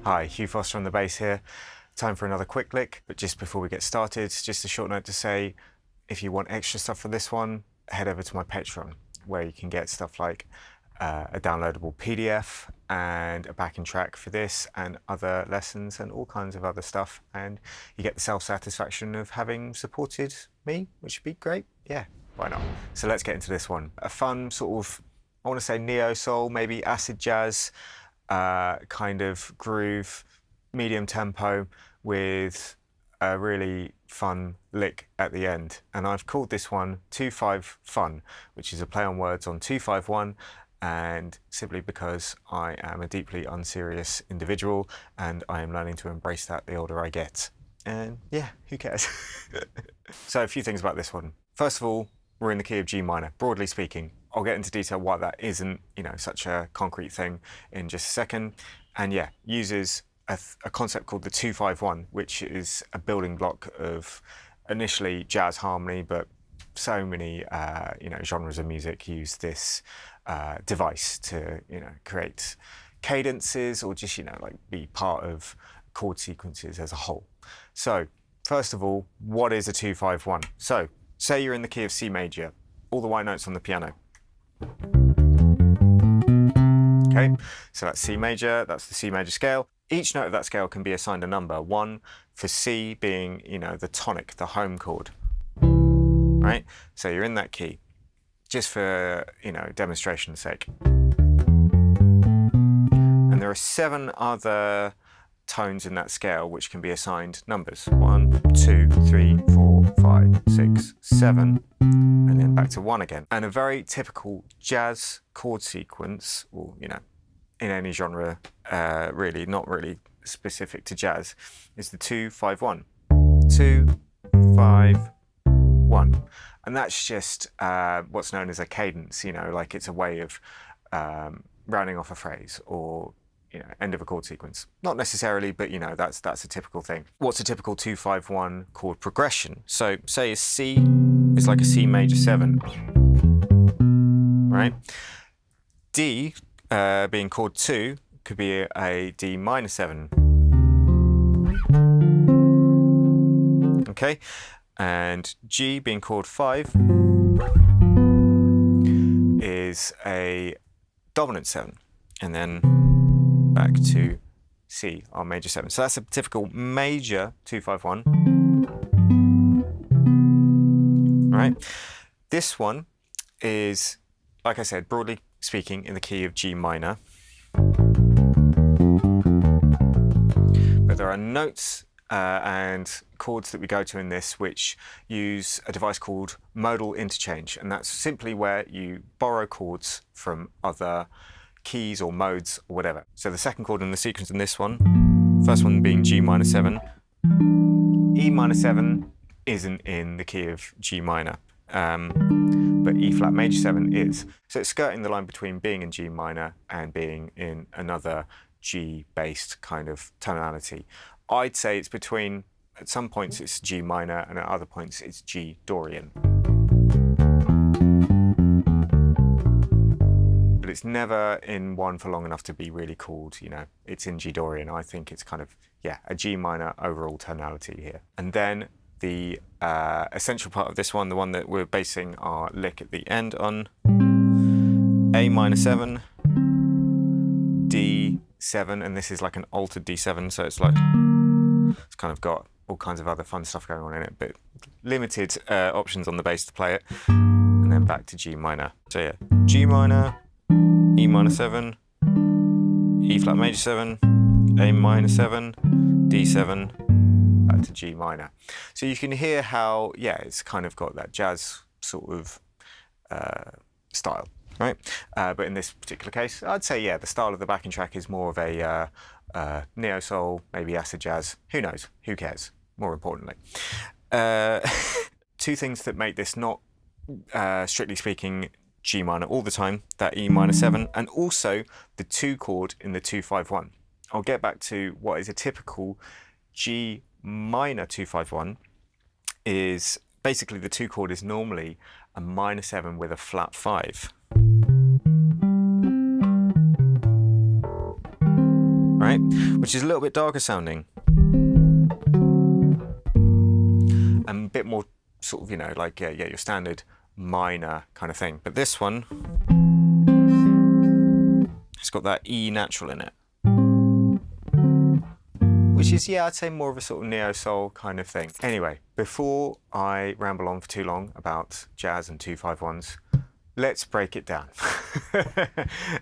Hi, Hugh Foster on the bass here. Time for another quick lick, but just before we get started, just a short note to say, if you want extra stuff for this one, head over to my Patreon, where you can get stuff like a downloadable PDF and a backing track for this and other lessons and all kinds of other stuff. And you get the self-satisfaction of having supported me, which would be great. Yeah, why not? So let's get into this one. A fun sort of, I want to say neo-soul, maybe acid jazz, kind of groove, medium tempo with a really fun lick at the end. And I've called this one 2-5 Fun, which is a play on words on 2-5-1, and simply because I am a deeply unserious individual and I am learning to embrace that the older I get. And yeah, who cares? So a few things about this one. First of all, we're in the key of G minor, broadly speaking. I'll get into detail why that isn't, such a concrete thing in just a second. And yeah, uses a concept called the 2-5-1, which is a building block of initially jazz harmony, but so many genres of music use this device to create cadences or just be part of chord sequences as a whole. So first of all, what is a 2-5-1? So say you're in the key of C major, all the white notes on the piano. Okay, so that's C major, that's the C major scale. Each note of that scale can be assigned a number, 1 for C being, the tonic, the home chord, right? So you're in that key, just for, demonstration's sake. And there are 7 other tones in that scale which can be assigned numbers, 1, 2, 3, 4, 5, 6, 7, and then back to 1 again. And a very typical jazz chord sequence, or in any genre, really, not really specific to jazz, is the 2-5-1. 2, 5, 1. And that's just what's known as a cadence, like it's a way of rounding off a phrase or end of a chord sequence. Not necessarily, but that's a typical thing. What's a typical 2-5-1 chord progression? So say a C is like a C major 7, right? D, being chord 2, could be a D minor 7. Okay, and G being chord 5 is a dominant 7, and then back to C, our major 7. So that's a typical major 2-5-1. Right? This one is, like I said, broadly speaking, in the key of G minor. But there are notes and chords that we go to in this which use a device called modal interchange, and that's simply where you borrow chords from other keys or modes or whatever. So the second chord in the sequence in this one, first one being G minor 7, E minor 7 isn't in the key of G minor, but E flat major 7 is. So it's skirting the line between being in G minor and being in another G-based kind of tonality. I'd say it's between, at some points it's G minor and at other points it's G Dorian. But it's never in one for long enough to be really called, it's in G Dorian. I think it's kind of, a G minor overall tonality here. And then the essential part of this one, the one that we're basing our lick at the end on, A minor 7, D7, and this is like an altered D7, so it's kind of got all kinds of other fun stuff going on in it, but limited options on the bass to play it, and then back to G minor. So yeah, G minor, E minor 7, E flat major 7, A minor 7, D7, back to G minor. So you can hear how, it's kind of got that jazz sort of style, right? But in this particular case, I'd say, the style of the backing track is more of a neo-soul, maybe acid jazz. Who knows? Who cares? more importantly. Two things that make this not, strictly speaking, G minor all the time, that E minor 7, and also the 2 chord in the 251. I'll get back to what is a typical G minor 251 is basically the 2 chord is normally a minor 7 with a flat 5. Right? Which is a little bit darker sounding. And a bit more sort of, you know, like, yeah, your standard minor kind of thing. But this one, it's got that E natural in it. Which is, yeah, I'd say more of a sort of neo-soul kind of thing. Anyway, before I ramble on for too long about jazz and 251s, let's break it down.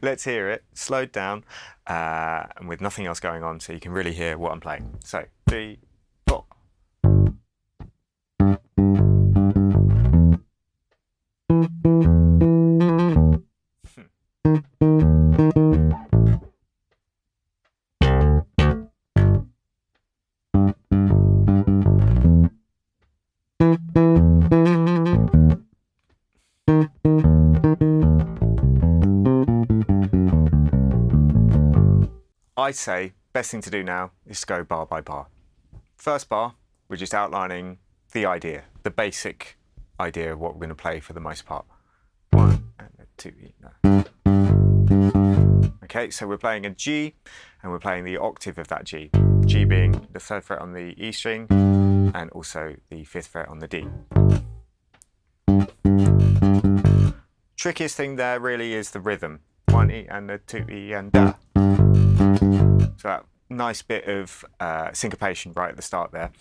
Let's hear it, slowed down, and with nothing else going on so you can really hear what I'm playing. So, 3, 4. I'd say best thing to do now is to go bar by bar. First bar, we're just outlining the idea, the basic idea of what we're going to play for the most part. 1 and a 2 E. No. Okay, so we're playing a G and we're playing the octave of that G. G being the 3rd fret on the E string and also the 5th fret on the D. Trickiest thing there really is the rhythm. 1 E and a 2 E and da. So that nice bit of syncopation right at the start there.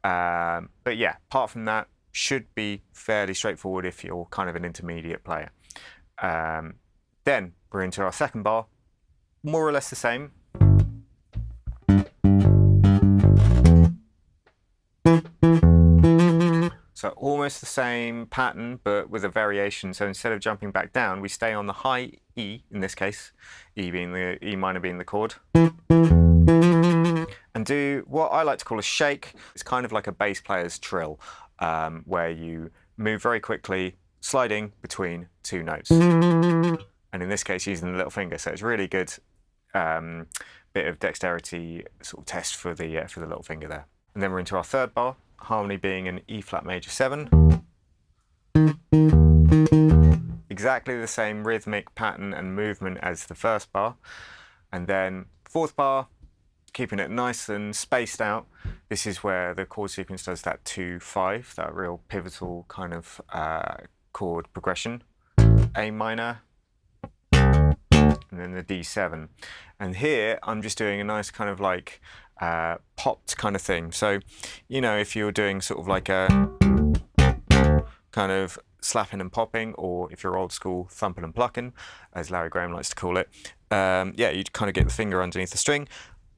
But yeah, apart from that, should be fairly straightforward if you're kind of an intermediate player. Then we're into our second bar, more or less the same. So almost the same pattern, but with a variation. So instead of jumping back down, we stay on the high E, in this case, E minor being the chord. And do what I like to call a shake. It's kind of like a bass player's trill, where you move very quickly, sliding between 2 notes. And in this case, using the little finger. So it's really good bit of dexterity sort of test for the little finger there. And then we're into our third bar, harmony being an E flat major 7. Exactly the same rhythmic pattern and movement as the first bar. And then fourth bar, keeping it nice and spaced out. This is where the chord sequence does that 2-5, that real pivotal kind of chord progression. A minor, and then the D7. And here I'm just doing a nice kind of like popped kind of thing. So, you know, if you're doing sort of like a kind of slapping and popping, or if you're old school, thumping and plucking, as Larry Graham likes to call it, yeah, you'd kind of get the finger underneath the string.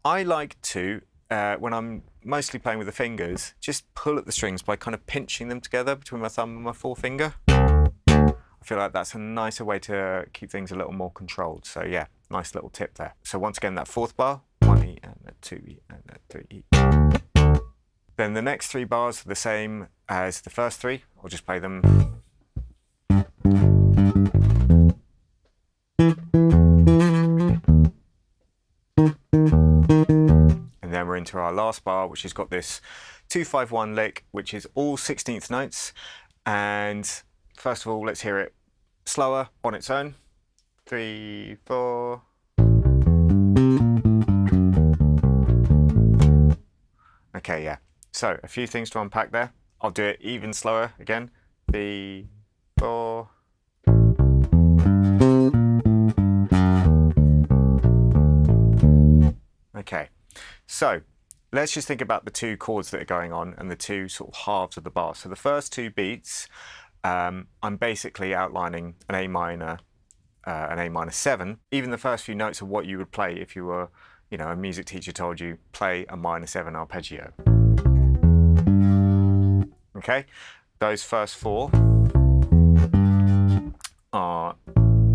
I like to, when I'm mostly playing with the fingers, just pull at the strings by kind of pinching them together between my thumb and my forefinger. I feel like that's a nicer way to keep things a little more controlled. So yeah, nice little tip there. So once again, that fourth bar, 1 E and a 2 E and a 3 E. Then the next 3 bars are the same as the first 3. I'll just play them. And then we're into our last bar, which has got this 2-5-1 lick, which is all 16th notes. And first of all, let's hear it slower on its own. 3, 4. Okay, yeah. So a few things to unpack there. I'll do it even slower again. 3, 4. Okay, so let's just think about the 2 chords that are going on and the 2 sort of halves of the bar. So the first 2 beats, I'm basically outlining an A minor 7. Even the first few notes of what you would play if you were, you know, a music teacher told you play a minor 7 arpeggio. Okay, those first 4 are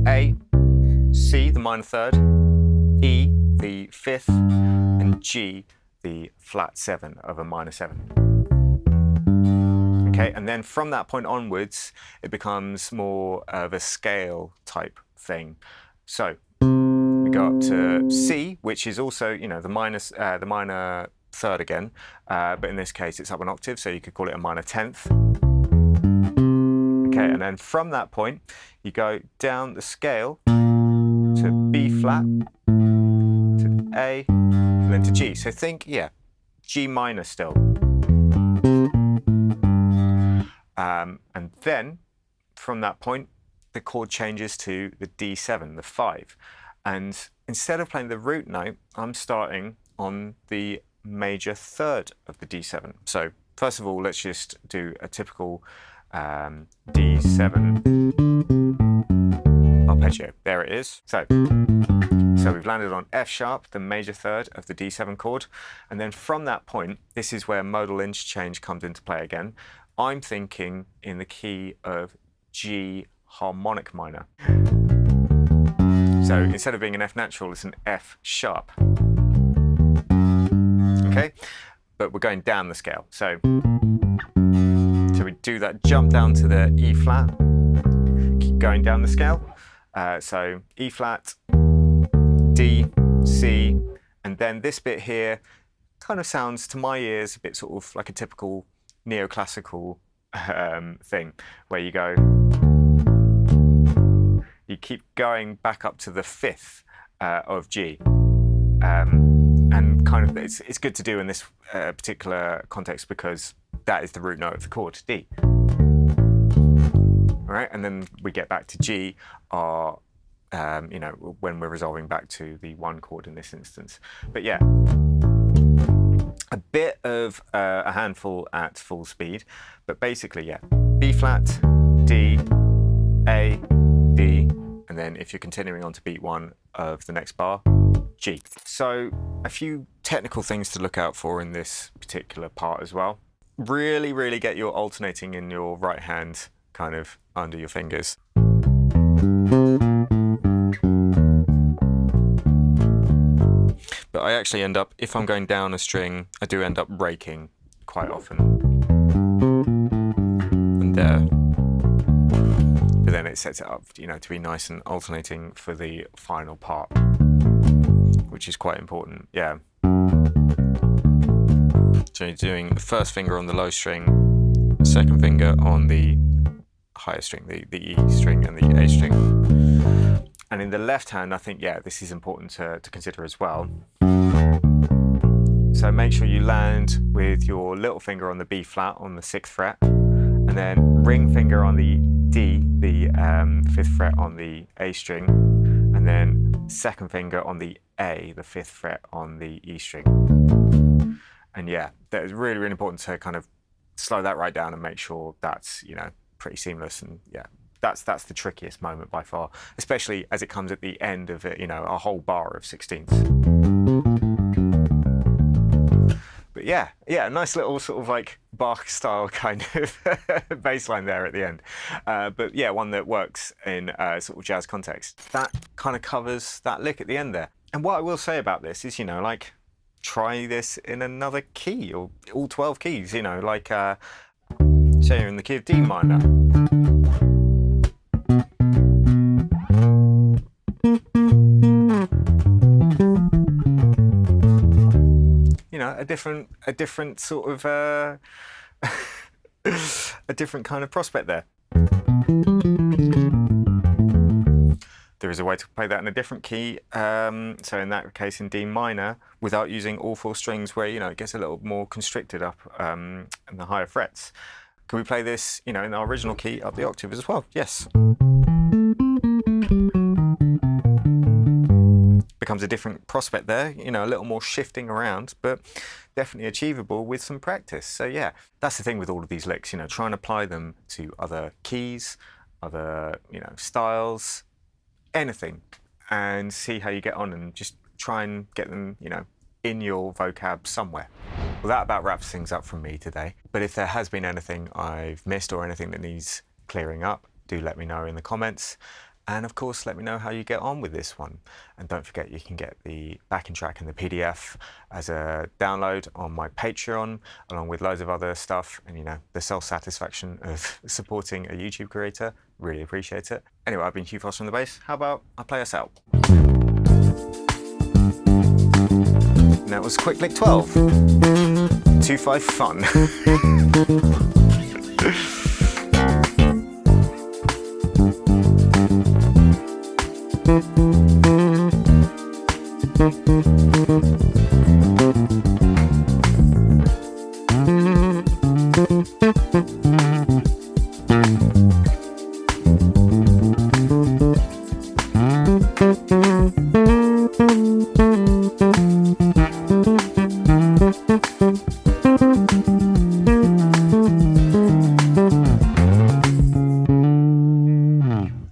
A, C, the minor 3rd, E, the 5th, and G, the flat 7 of a minor 7. Okay, and then from that point onwards, it becomes more of a scale type thing. So we go up to C, which is also, you know, the minor third again, but in this case it's up an octave, so you could call it a minor 10th. Okay, and then from that point, you go down the scale to B flat, to A, and then to G. So think, yeah, G minor still. And then from that point, the chord changes to the D7, the 5. And instead of playing the root note, I'm starting on the major third of the D7. So first of all, let's just do a typical D7 arpeggio. There it is. So we've landed on F sharp, the major third of the D7 chord. And then from that point, this is where modal interchange comes into play again. I'm thinking in the key of G harmonic minor. So instead of being an F natural, it's an F sharp. Okay, but we're going down the scale. So we do that jump down to the E flat, keep going down the scale. So E flat, D, C, and then this bit here kind of sounds to my ears a bit sort of like a typical neoclassical thing, where you keep going back up to the 5th of G, and kind of it's good to do in this particular context because that is the root note of the chord D. All right, and then we get back to G, you know, when we're resolving back to the 1 chord in this instance. But yeah, a bit of a handful at full speed, but basically, yeah, B flat, D, A, D, and then if you're continuing on to beat 1 of the next bar, G. So a few technical things to look out for in this particular part as well. Really, really get your alternating in your right hand kind of under your fingers. But I actually end up, if I'm going down a string, I do end up raking quite often. And there. But then it sets it up, you know, to be nice and alternating for the final part, which is quite important, yeah. So you're doing the first finger on the low string, second finger on the higher string, the E string and the A string. And in the left hand, I think, yeah, this is important to consider as well. So make sure you land with your little finger on the B flat on the 6th fret, and then ring finger on the D, the 5th fret on the A string, and then second finger on the A, the 5th fret on the E string. And yeah, that is really, really important to kind of slow that right down and make sure that's, you know, pretty seamless. And yeah, that's the trickiest moment by far, especially as it comes at the end of it, you know, a whole bar of 16ths. But yeah, nice little sort of like Bach style kind of bass line there at the end. But yeah, one that works in sort of jazz context. That kind of covers that lick at the end there. And what I will say about this is, you know, like, try this in another key, or all 12 keys, you know, like, say you're in the key of D minor. You know, a different sort of, a different kind of prospect there. There is a way to play that in a different key, so in that case in D minor, without using all 4 strings, where, you know, it gets a little more constricted up in the higher frets. Can we play this, you know, in our original key up the octave as well? Yes. Becomes a different prospect there, you know, a little more shifting around, but definitely achievable with some practice. So yeah, that's the thing with all of these licks, you know, try and apply them to other keys, other, you know, styles, anything, and see how you get on, and just try and get them, you know, in your vocab somewhere. Well, that about wraps things up from me today. But if there has been anything I've missed or anything that needs clearing up, do let me know in the comments. And of course, let me know how you get on with this one. And don't forget, you can get the backing track and the PDF as a download on my Patreon, along with loads of other stuff. And you know, the self-satisfaction of supporting a YouTube creator, really appreciate it. Anyway, I've been Hugh Foster on the bass. How about I play us out? And that was Quick Lick 12. 2-5 fun.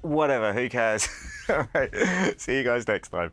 Whatever, who cares? All right, see you guys next time.